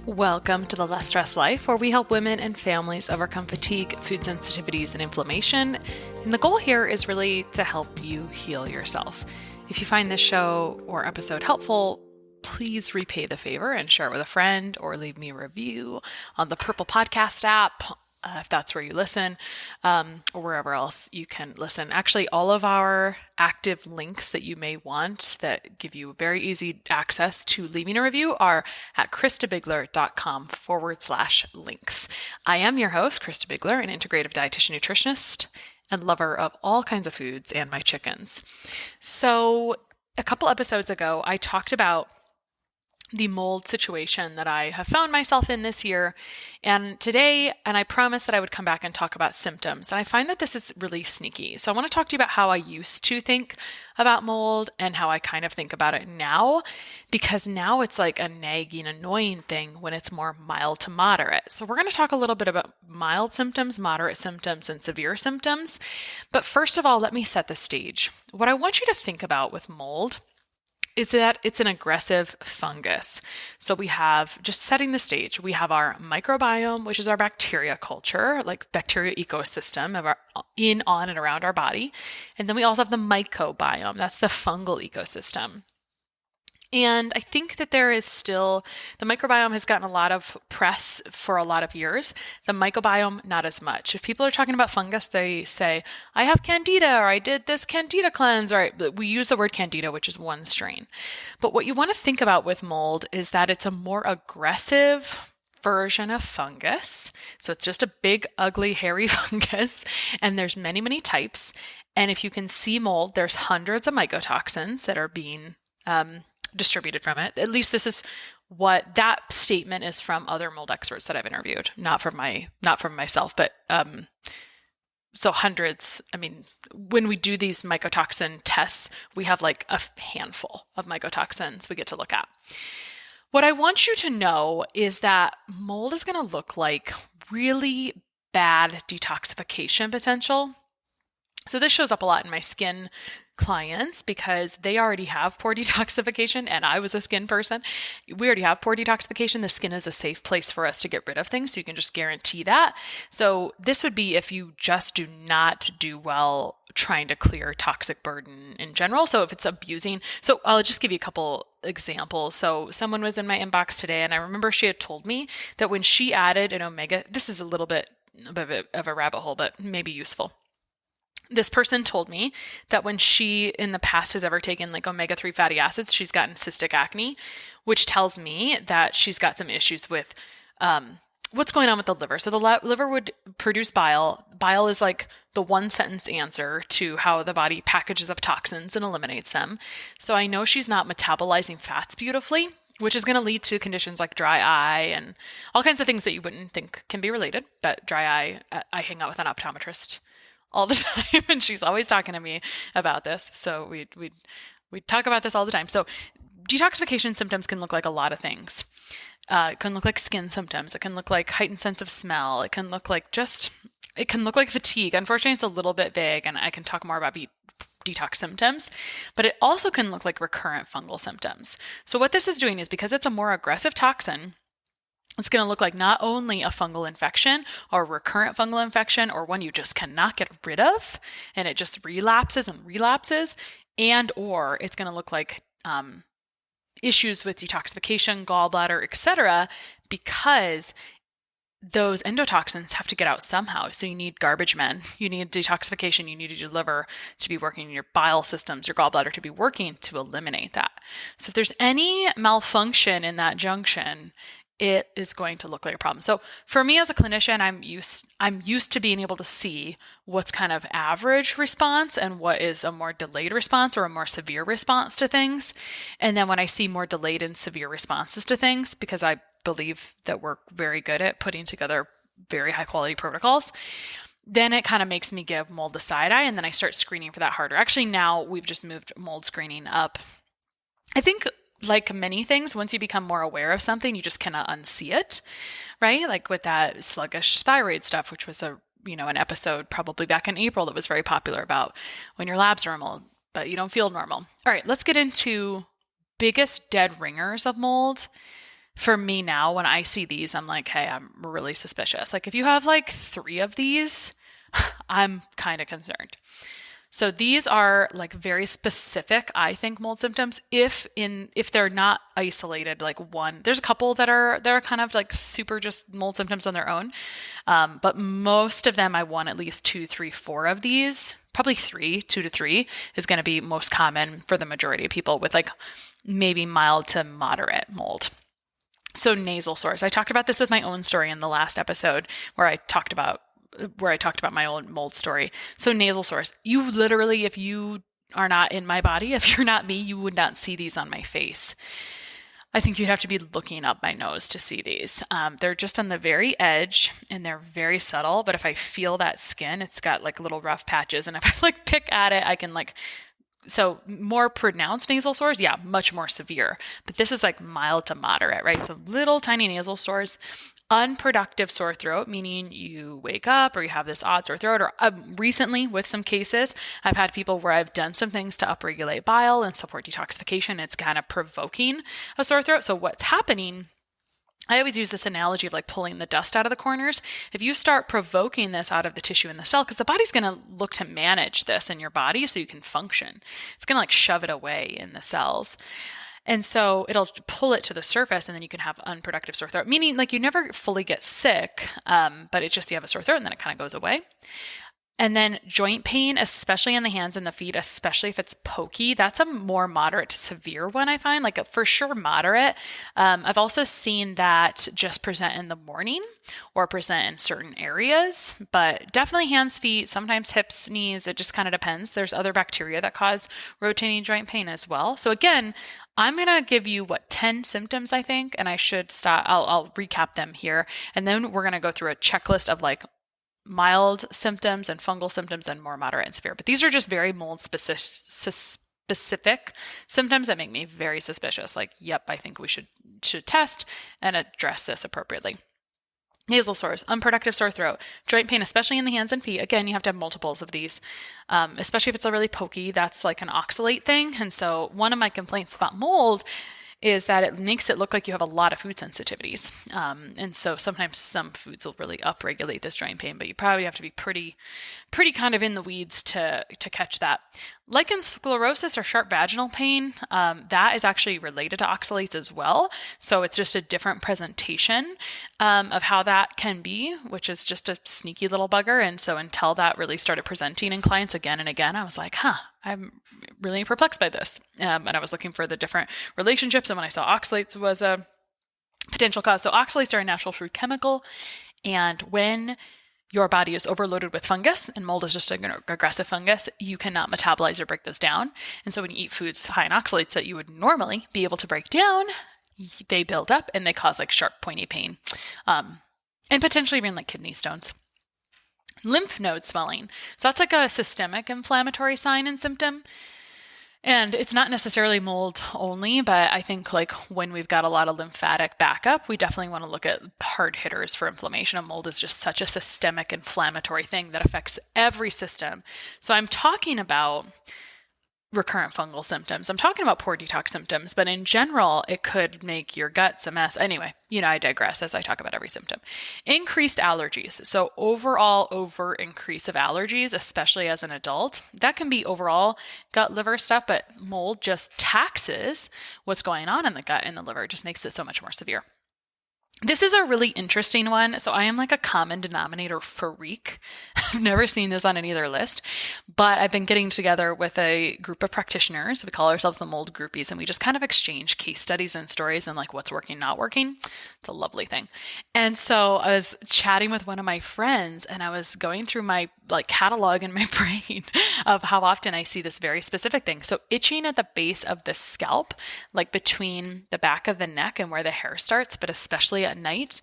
Welcome to the Less Stress Life, where we help women and families overcome fatigue, food sensitivities, and inflammation. And the goal here is really to help you heal yourself. If you find this show or episode helpful, please repay the favor and share it with a friend or leave me a review on the Purple Podcast app, if that's where you listen, or wherever else you can listen. Actually, all of our active links that you may want that give you very easy access to leaving a review are at christabiegler.com/links. I am your host, Christa Biegler, an integrative dietitian nutritionist and lover of all kinds of foods and my chickens. So a couple episodes ago, I talked about the mold situation that I have found myself in this year. And today, I promised that I would come back and talk about symptoms. And I find that this is really sneaky. So I want to talk to you about how I used to think about mold and how I kind of think about it now, because now it's like a nagging, annoying thing when it's more mild to moderate. So we're going to talk a little bit about mild symptoms, moderate symptoms, and severe symptoms. But first of all, let me set the stage. What I want you to think about with mold is that it's an aggressive fungus. So we have, just setting the stage, we have our microbiome, which is our bacteria culture, like bacteria ecosystem of our in, on, and around our body. And then we also have the mycobiome, that's the fungal ecosystem. And I think that there is still, the microbiome has gotten a lot of press for a lot of years. The mycobiome, not as much. If people are talking about fungus, they say, I have candida, or I did this candida cleanse, or we use the word candida, which is one strain. But what you want to think about with mold is that it's a more aggressive version of fungus. So it's just a big, ugly, hairy fungus. And there's many, many types. And if you can see mold, there's hundreds of mycotoxins that are being distributed from it. At least this is what that statement is from other mold experts that I've interviewed, not from myself, but so hundreds. I mean, when we do these mycotoxin tests, we have like a handful of mycotoxins we get to look at. What I want you to know is that mold is going to look like really bad detoxification potential. So this shows up a lot in my skin clients because they already have poor detoxification, and I was a skin person. We already have poor detoxification. The skin is a safe place for us to get rid of things, so you can just guarantee that. So this would be if you just do not do well trying to clear toxic burden in general. So if it's abusing, so I'll just give you a couple examples. So someone was in my inbox today, and I remember she had told me that when she added an omega, this is a little bit of a rabbit hole, but maybe useful. This person told me that when she in the past has ever taken like omega-3 fatty acids, she's gotten cystic acne, which tells me that she's got some issues with what's going on with the liver. So the liver would produce bile. Bile is like the one sentence answer to how the body packages up toxins and eliminates them. So I know she's not metabolizing fats beautifully, which is going to lead to conditions like dry eye and all kinds of things that you wouldn't think can be related. But dry eye, I hang out with an optometrist all the time, and she's always talking to me about this. So we talk about this all the time. So detoxification symptoms can look like a lot of things. It can look like skin symptoms. It can look like heightened sense of smell. It can look like fatigue. Unfortunately, it's a little bit vague, and I can talk more about detox symptoms, but it also can look like recurrent fungal symptoms. So what this is doing is, because it's a more aggressive toxin, it's going to look like not only a fungal infection or recurrent fungal infection or one you just cannot get rid of and it just relapses and relapses, and or it's going to look like issues with detoxification, gallbladder, etc., because those endotoxins have to get out somehow. So you need garbage men, you need detoxification, you need your liver to be working, your bile systems, your gallbladder to be working to eliminate that. So if there's any malfunction in that junction, it is going to look like a problem. So for me as a clinician, I'm used to being able to see what's kind of average response and what is a more delayed response or a more severe response to things. And then when I see more delayed and severe responses to things, because I believe that we're very good at putting together very high quality protocols, then it kind of makes me give mold the side eye, and then I start screening for that harder. Actually, now we've just moved mold screening up. I think like many things, once you become more aware of something, you just cannot unsee it, right? Like with that sluggish thyroid stuff, which was an episode probably back in April that was very popular about when your lab's normal, but you don't feel normal. All right, let's get into biggest dead ringers of mold. for me now, when I see these, I'm like, hey, I'm really suspicious. Like if you have like 3 of these, I'm kind of concerned. So these are like very specific, I think, mold symptoms. If they're not isolated, like one, there's a couple that are kind of like super just mold symptoms on their own. But most of them, I want at least 2, 3, 4 of these. Probably 3, 2 to 3 is going to be most common for the majority of people with like maybe mild to moderate mold. So nasal sores. I talked about this with my own story in the last episode where I talked about my own mold story. So nasal sores, you literally, if you are not in my body, if you're not me, you would not see these on my face. I think you'd have to be looking up my nose to see these. They're just on the very edge and they're very subtle. But if I feel that skin, it's got like little rough patches. And if I like pick at it, I can like, so more pronounced nasal sores, yeah, much more severe. But this is like mild to moderate, right? So little tiny nasal sores. Unproductive sore throat, meaning you wake up or you have this odd sore throat. Or recently, with some cases, I've had people where I've done some things to upregulate bile and support detoxification. It's kind of provoking a sore throat. So what's happening? I always use this analogy of like pulling the dust out of the corners. If you start provoking this out of the tissue in the cell, because the body's going to look to manage this in your body so you can function. It's going to like shove it away in the cells. And so it'll pull it to the surface and then you can have unproductive sore throat, meaning like you never fully get sick, but it's just you have a sore throat and then it kind of goes away. And then joint pain, especially in the hands and the feet, especially if it's pokey, that's a more moderate to severe one, I find, like for sure moderate. I've also seen that just present in the morning or present in certain areas, but definitely hands, feet, sometimes hips, knees. It just kind of depends. There's other bacteria that cause rotating joint pain as well. So again, I'm going to give you 10 symptoms, I think, and I should stop. I'll recap them here. And then we're going to go through a checklist of like mild symptoms and fungal symptoms and more moderate and severe. But these are just very mold specific symptoms that make me very suspicious. Like, yep, I think we should test and address this appropriately. Nasal sores, unproductive sore throat, joint pain, especially in the hands and feet. Again, you have to have multiples of these, especially if it's a really pokey, that's like an oxalate thing. And so one of my complaints about mold is that it makes it look like you have a lot of food sensitivities. And so sometimes some foods will really upregulate this joint pain, but you probably have to be pretty kind of in the weeds to catch that. Lichen sclerosus or sharp vaginal pain, that is actually related to oxalates as well. So it's just a different presentation of how that can be, which is just a sneaky little bugger. And so until that really started presenting in clients again and again, I was like, I'm really perplexed by this. And I was looking for the different relationships. And when I saw oxalates was a potential cause. So oxalates are a natural food chemical. And when your body is overloaded with fungus, and mold is just an aggressive fungus, you cannot metabolize or break those down. And so when you eat foods high in oxalates that you would normally be able to break down, they build up and they cause like sharp, pointy pain, and potentially even like kidney stones. Lymph node swelling. So that's like a systemic inflammatory sign and symptom. And it's not necessarily mold only, but I think like when we've got a lot of lymphatic backup, we definitely want to look at hard hitters for inflammation. And mold is just such a systemic inflammatory thing that affects every system. So I'm talking about recurrent fungal symptoms. I'm talking about poor detox symptoms, but in general, it could make your guts a mess. Anyway, I digress as I talk about every symptom. Increased allergies. So overall over increase of allergies, especially as an adult, that can be overall gut liver stuff, but mold just taxes what's going on in the gut and the liver. It just makes it so much more severe. This is a really interesting one. So I am like a common denominator freak. I've never seen this on any other list, but I've been getting together with a group of practitioners. We call ourselves the mold groupies, and we just kind of exchange case studies and stories and like what's working, not working. It's a lovely thing. And so I was chatting with one of my friends and I was going through my like catalog in my brain of how often I see this very specific thing. So itching at the base of the scalp, like between the back of the neck and where the hair starts, but especially at night,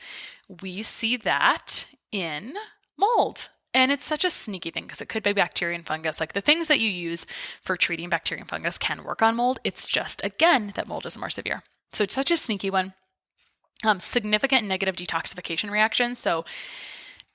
we see that in mold. And it's such a sneaky thing because it could be bacteria and fungus. Like the things that you use for treating bacteria and fungus can work on mold. It's just, again, that mold is more severe. So it's such a sneaky one. Significant negative detoxification reactions. So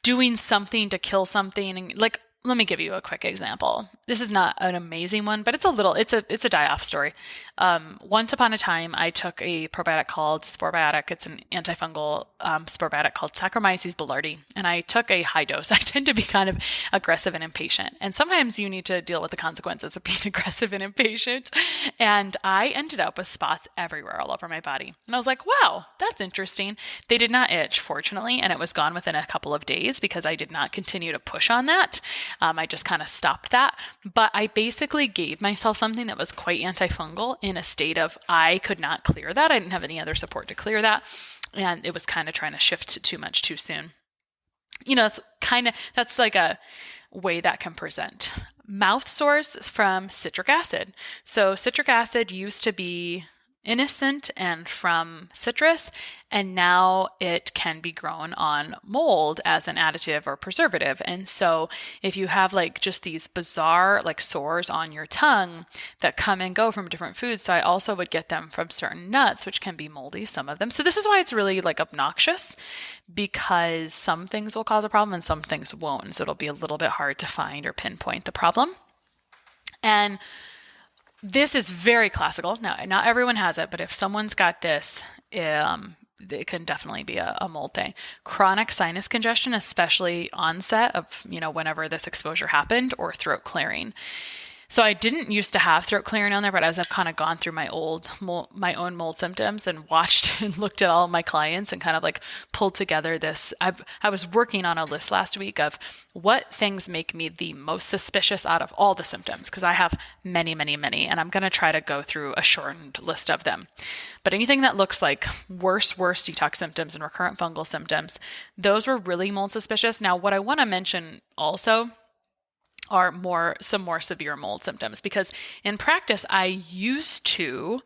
doing something to kill something, and like let me give you a quick example. This is not an amazing one, but it's a die-off story. Once upon a time, I took a probiotic called Sporbiotic. It's an antifungal sporbiotic called Saccharomyces boulardii, and I took a high dose. I tend to be kind of aggressive and impatient, and sometimes you need to deal with the consequences of being aggressive and impatient. And I ended up with spots everywhere all over my body, and I was like, "Wow, that's interesting." They did not itch, fortunately, and it was gone within a couple of days because I did not continue to push on that. I just kind of stopped that. But I basically gave myself something that was quite antifungal in a state of I could not clear that. I didn't have any other support to clear that. And it was kind of trying to shift too much too soon. That's like a way that can present. Mouth sores from citric acid. So citric acid used to be innocent and from citrus, and now it can be grown on mold as an additive or preservative. And so if you have like just these bizarre like sores on your tongue that come and go from different foods, so I also would get them from certain nuts, which can be moldy, some of them. So this is why it's really like obnoxious, because some things will cause a problem and some things won't. So it'll be a little bit hard to find or pinpoint the problem. And this is very classical. Now, not everyone has it, but if someone's got this, it can definitely be a mold thing. Chronic sinus congestion, especially onset of, whenever this exposure happened, or throat clearing. So I didn't used to have throat clearing on there, but as I've kind of gone through my own mold symptoms and watched and looked at all of my clients and kind of like pulled together this, I was working on a list last week of what things make me the most suspicious out of all the symptoms, because I have many, many, many, and I'm going to try to go through a shortened list of them. But anything that looks like worse detox symptoms and recurrent fungal symptoms, those were really mold suspicious. Now, what I want to mention also are some more severe mold symptoms, because in practice, I used to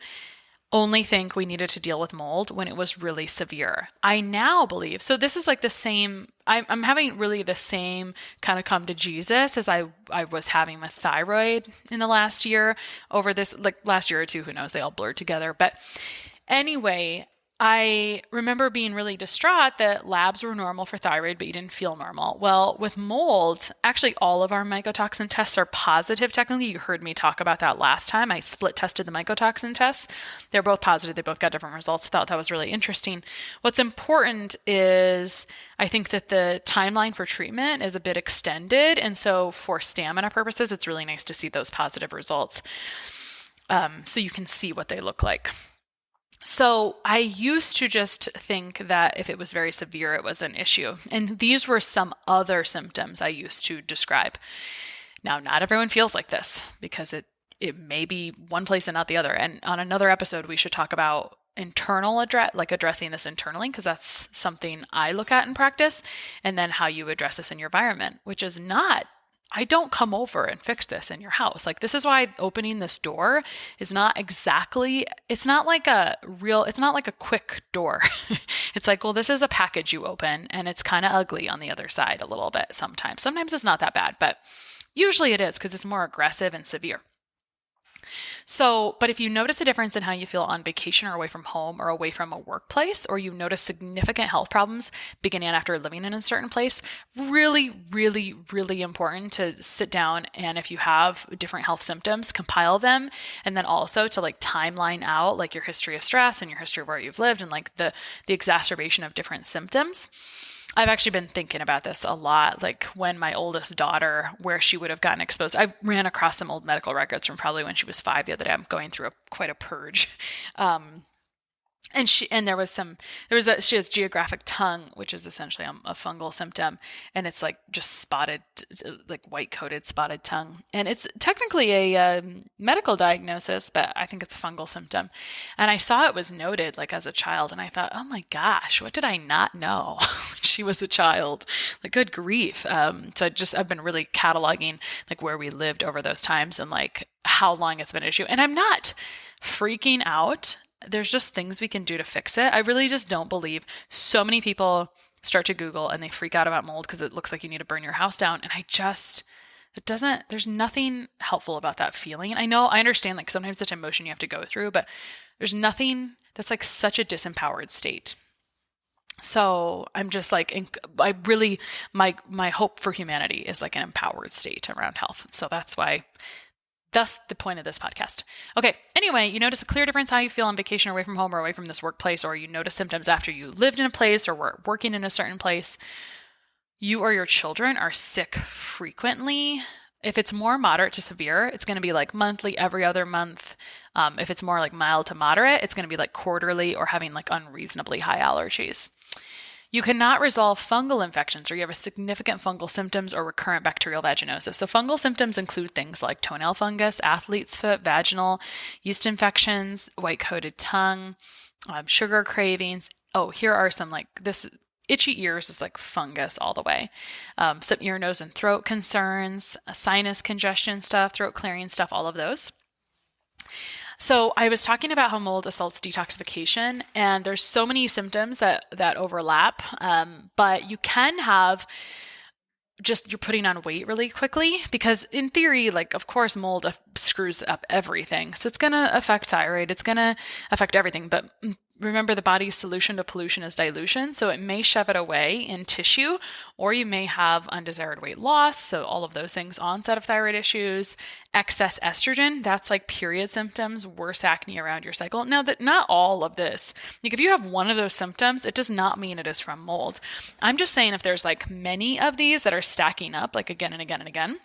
only think we needed to deal with mold when it was really severe. I now believe, so this is like the same, I'm having really the same kind of come to Jesus as I was having with thyroid in the last year over this, like last year or two, who knows, they all blurred together. But anyway, I remember being really distraught that labs were normal for thyroid, but you didn't feel normal. Well, with mold, actually all of our mycotoxin tests are positive. Technically, you heard me talk about that last time. I split tested the mycotoxin tests. They're both positive. They both got different results. I thought that was really interesting. What's important is I think that the timeline for treatment is a bit extended. And so for stamina purposes, it's really nice to see those positive results so you can see what they look like. So I used to just think that if it was very severe, it was an issue. And these were some other symptoms I used to describe. Now, not everyone feels like this, because it may be one place and not the other. And on another episode, we should talk about addressing this internally, because that's something I look at in practice, and then how you address this in your environment, which is not, I don't come over and fix this in your house. Like, this is why opening this door is not exactly, it's not like a quick door. It's like, well, this is a package you open, and it's kind of ugly on the other side a little bit sometimes. Sometimes it's not that bad, but usually it is, because it's more aggressive and severe. So, but if you notice a difference in how you feel on vacation or away from home or away from a workplace, or you notice significant health problems beginning after living in a certain place, really, really, really important to sit down, and if you have different health symptoms, compile them, and then also to like timeline out like your history of stress and your history of where you've lived and like the exacerbation of different symptoms. I've actually been thinking about this a lot, like when my oldest daughter, where she would have gotten exposed. I ran across some old medical records from probably when she was 5 the other day. I'm going through quite a purge. She has geographic tongue, which is essentially a fungal symptom, and it's like just spotted, like white coated spotted tongue. And it's technically a medical diagnosis, but I think it's a fungal symptom. And I saw it was noted like as a child, and I thought, oh my gosh, what did I not know when she was a child? Like, good grief. So I've been really cataloging like where we lived over those times and like how long it's been an issue. And I'm not freaking out. There's just things we can do to fix it. I really just don't believe so many people start to Google and they freak out about mold because it looks like you need to burn your house down. And there's nothing helpful about that feeling. I understand like sometimes it's an emotion you have to go through, but there's nothing that's like such a disempowered state. So I'm just like, I really, my hope for humanity is like an empowered state around health. So that's the point of this podcast. Okay. Anyway, you notice a clear difference how you feel on vacation or away from home or away from this workplace, or you notice symptoms after you lived in a place or were working in a certain place. You or your children are sick frequently. If it's more moderate to severe, it's going to be like monthly, every other month. If it's more like mild to moderate, it's going to be like quarterly or having like unreasonably high allergies. You cannot resolve fungal infections or you have a significant fungal symptoms or recurrent bacterial vaginosis. So fungal symptoms include things like toenail fungus, athlete's foot, vaginal, yeast infections, white-coated tongue, sugar cravings. Oh, here are some like this itchy ears is like fungus all the way. Some ear, nose, and throat concerns, sinus congestion stuff, throat clearing stuff, all of those. So I was talking about how mold assaults detoxification, and there's so many symptoms that overlap, but you can have just you're putting on weight really quickly because in theory, like, of course, mold screws up everything. So it's going to affect thyroid. It's going to affect everything. But remember, the body's solution to pollution is dilution. So it may shove it away in tissue, or you may have undesired weight loss. So all of those things, onset of thyroid issues, excess estrogen, that's like period symptoms, worse acne around your cycle. Now, that not all of this, like if you have one of those symptoms, it does not mean it is from mold. I'm just saying if there's like many of these that are stacking up like again and again and again,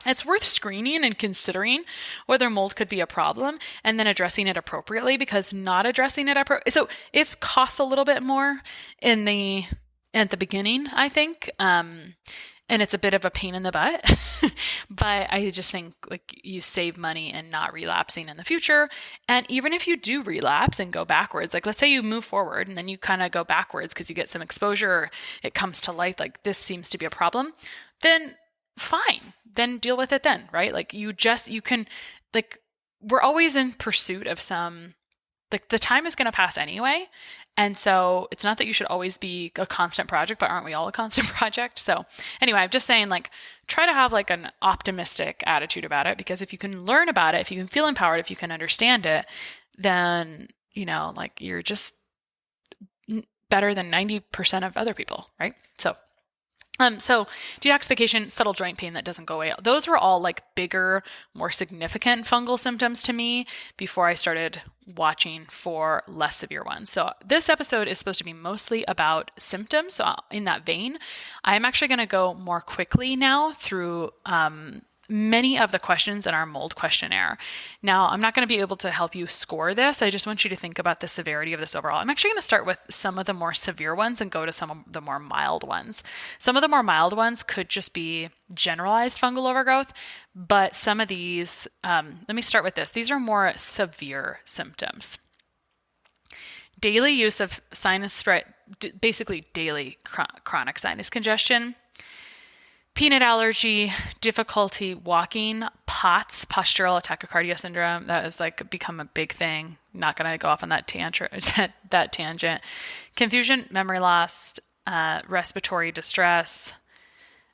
it's worth screening and considering whether mold could be a problem and then addressing it appropriately, because not addressing it so it costs a little bit more at the beginning, I think. And it's a bit of a pain in the butt, but I just think like you save money and not relapsing in the future. And even if you do relapse and go backwards, like let's say you move forward and then you kind of go backwards because you get some exposure, or it comes to light, like this seems to be a problem, then fine, then deal with it then, right? Like you can, like, we're always in pursuit of some, like the time is going to pass anyway. And so it's not that you should always be a constant project, but aren't we all a constant project? So anyway, I'm just saying, like, try to have like an optimistic attitude about it, because if you can learn about it, if you can feel empowered, if you can understand it, then, like you're just better than 90% of other people, right? So detoxification, subtle joint pain that doesn't go away. Those were all like bigger, more significant fungal symptoms to me before I started watching for less severe ones. So this episode is supposed to be mostly about symptoms. So in that vein, I'm actually going to go more quickly now through many of the questions in our mold questionnaire. Now, I'm not going to be able to help you score this. I just want you to think about the severity of this overall. I'm actually going to start with some of the more severe ones and go to some of the more mild ones. Some of the more mild ones could just be generalized fungal overgrowth, but some of these, let me start with this. These are more severe symptoms. Daily use of sinus spray, basically daily chronic sinus congestion, peanut allergy, difficulty walking, POTS, postural tachycardia syndrome. That has like become a big thing. Not going to go off on that tangent. Confusion, memory loss, respiratory distress,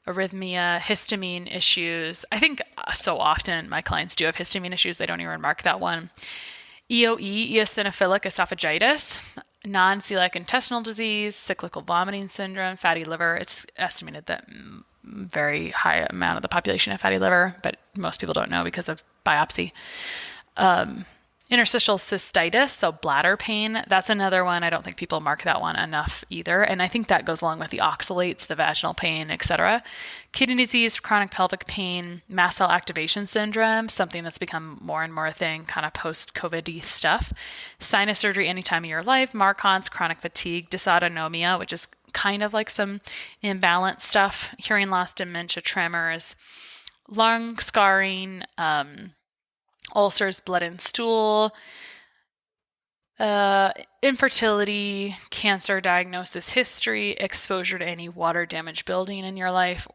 arrhythmia, histamine issues. I think so often my clients do have histamine issues. They don't even mark that one. EOE, eosinophilic esophagitis, non-celiac intestinal disease, cyclical vomiting syndrome, fatty liver. It's estimated that very high amount of the population have fatty liver, but most people don't know because of biopsy. Interstitial cystitis, so bladder pain, that's another one. I don't think people mark that one enough either. And I think that goes along with the oxalates, the vaginal pain, etc. Kidney disease, chronic pelvic pain, mast cell activation syndrome, something that's become more and more a thing, kind of post-COVID stuff. Sinus surgery any time of your life, Marcon's, chronic fatigue, dysautonomia, which is kind of like some imbalance stuff, hearing loss, dementia, tremors, lung scarring, ulcers, blood and stool, infertility, cancer diagnosis history, exposure to any water damage building in your life,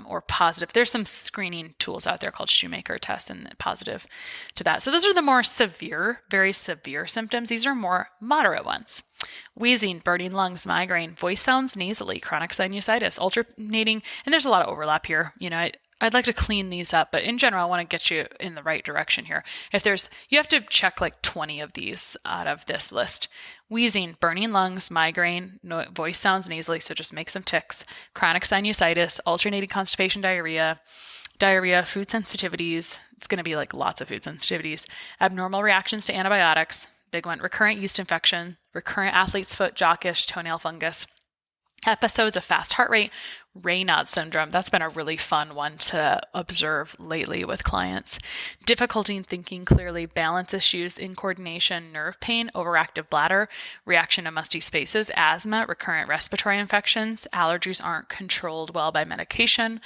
or positive. There's some screening tools out there called Shoemaker tests and positive to that. So those are the more severe, very severe symptoms. These are more moderate ones. Wheezing, burning lungs, migraine, voice sounds nasally, chronic sinusitis, alternating, and there's a lot of overlap here. I'd like to clean these up, but in general, I want to get you in the right direction here. You have to check like 20 of these out of this list. Wheezing, burning lungs, migraine, voice sounds nasally, so just make some ticks, chronic sinusitis, alternating constipation, diarrhea, food sensitivities. It's going to be like lots of food sensitivities, abnormal reactions to antibiotics, big one, recurrent yeast infection, recurrent athlete's foot, jockish, toenail fungus, episodes of fast heart rate, Raynaud syndrome. That's been a really fun one to observe lately with clients. Difficulty in thinking clearly, balance issues, incoordination, nerve pain, overactive bladder, reaction to musty spaces, asthma, recurrent respiratory infections, allergies aren't controlled well by medication,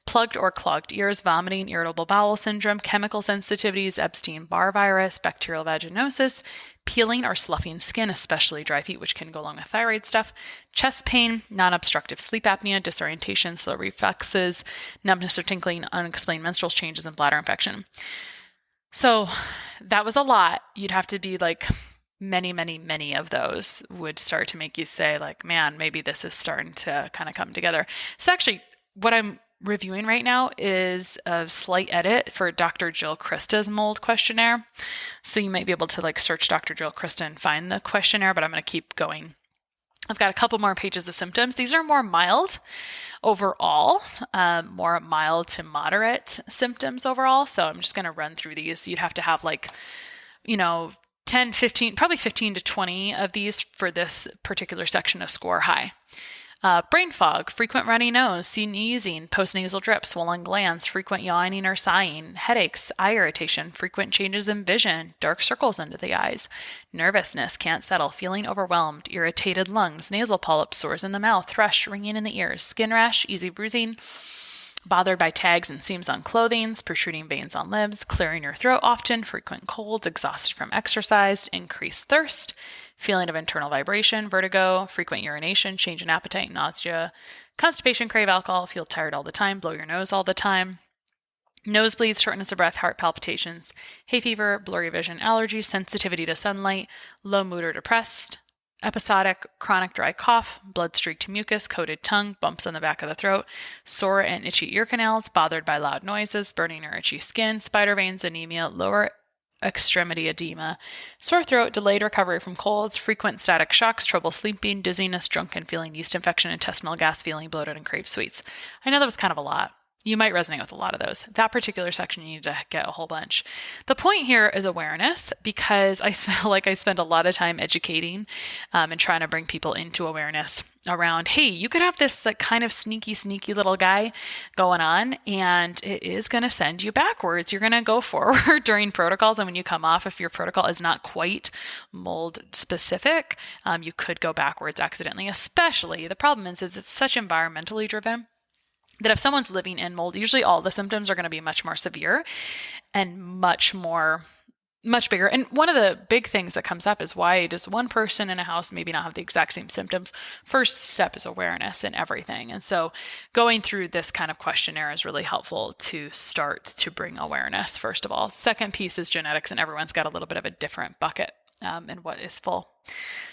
plugged or clogged ears, vomiting, irritable bowel syndrome, chemical sensitivities, Epstein-Barr virus, bacterial vaginosis, peeling or sloughing skin, especially dry feet, which can go along with thyroid stuff, chest pain, non-obstructive sleep apnea, disorientation, slow reflexes, numbness or tingling, unexplained menstrual changes, and bladder infection. So that was a lot. You'd have to be like many of those would start to make you say like, man, maybe this is starting to kind of come together. So actually what I'm reviewing right now is a slight edit for Dr. Jill Christa's mold questionnaire. So you might be able to like search Dr. Jill Christa and find the questionnaire, but I'm going to keep going. I've got a couple more pages of symptoms. These are more mild overall, more mild to moderate symptoms overall. So I'm just going to run through these. You'd have to have like, 10, 15, probably 15 to 20 of these for this particular section to score high. Brain fog, frequent runny nose, sneezing, postnasal drip, swollen glands, frequent yawning or sighing, headaches, eye irritation, frequent changes in vision, dark circles under the eyes, nervousness, can't settle, feeling overwhelmed, irritated lungs, nasal polyps, sores in the mouth, thrush, ringing in the ears, skin rash, easy bruising, bothered by tags and seams on clothing, protruding veins on lips, clearing your throat often, frequent colds, exhausted from exercise, increased thirst, feeling of internal vibration, vertigo, frequent urination, change in appetite, nausea, constipation, crave alcohol, feel tired all the time, blow your nose all the time, nosebleeds, shortness of breath, heart palpitations, hay fever, blurry vision, allergies, sensitivity to sunlight, low mood or depressed, episodic chronic dry cough, blood-streaked mucus, coated tongue, bumps on the back of the throat, sore and itchy ear canals, bothered by loud noises, burning or itchy skin, spider veins, anemia, lower extremity edema, sore throat, delayed recovery from colds, frequent static shocks, trouble sleeping, dizziness, drunken feeling, yeast infection, intestinal gas, feeling bloated, and crave sweets. I know that was kind of a lot. You might resonate with a lot of those. That particular section, you need to get a whole bunch. The point here is awareness, because I feel like I spend a lot of time educating and trying to bring people into awareness around, hey, you could have this like kind of sneaky little guy going on, and it is going to send you backwards. You're going to go forward during protocols, and when you come off, if your protocol is not quite mold specific, you could go backwards accidentally. Especially, the problem is it's such environmentally driven that if someone's living in mold, usually all the symptoms are going to be much more severe and much bigger. And one of the big things that comes up is, why does one person in a house maybe not have the exact same symptoms? First step is awareness in everything. And so going through this kind of questionnaire is really helpful to start to bring awareness, first of all. Second piece is genetics, and everyone's got a little bit of a different bucket and what is full.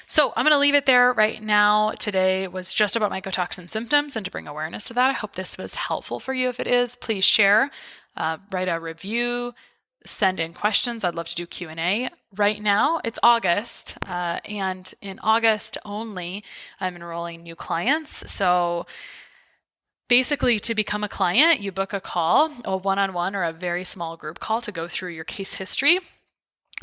So I'm going to leave it there right now. Today was just about mycotoxin symptoms and to bring awareness to that. I hope this was helpful for you. If it is, please share, write a review, send in questions. I'd love to do Q&A. Right now, it's August, and in August only, I'm enrolling new clients. So basically, to become a client, you book a call, a one-on-one or a very small group call to go through your case history,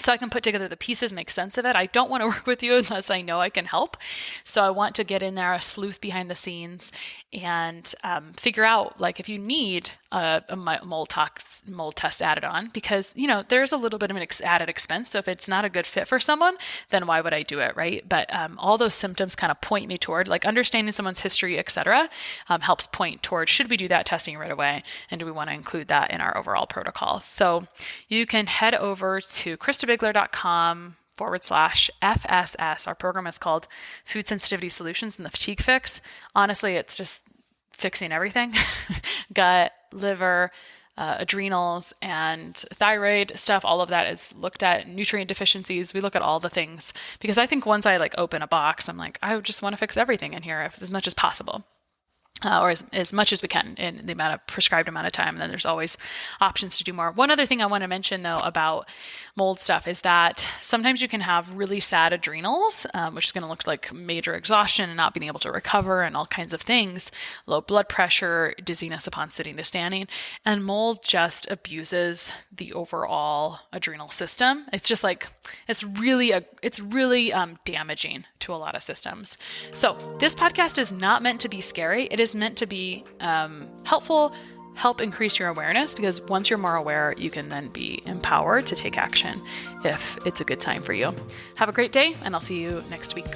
so I can put together the pieces, make sense of it. I don't want to work with you unless I know I can help. So I want to get in there, a sleuth behind the scenes, and figure out like if you need a mold test added on, because there's a little bit of an added expense. So if it's not a good fit for someone, then why would I do it, right? But all those symptoms kind of point me toward like understanding someone's history, etc. Helps point toward, should we do that testing right away, and do we want to include that in our overall protocol? So you can head over to christabiegler.com/FSS. Our program is called Food Sensitivity Solutions and the Fatigue Fix. Honestly, it's just fixing everything. Gut, liver, adrenals, and thyroid stuff. All of that is looked at. Nutrient deficiencies. We look at all the things, because I think once I like open a box, I'm like, I just want to fix everything in here as much as possible. or as much as we can in the prescribed amount of time. And then there's always options to do more. One other thing I want to mention though about mold stuff is that sometimes you can have really sad adrenals, which is going to look like major exhaustion and not being able to recover and all kinds of things, low blood pressure, dizziness upon sitting to standing. And mold just abuses the overall adrenal system. It's just like, it's really damaging to a lot of systems. So this podcast is not meant to be scary. It is meant to be helpful, help increase your awareness, because once you're more aware, you can then be empowered to take action if it's a good time for you. Have a great day, and I'll see you next week.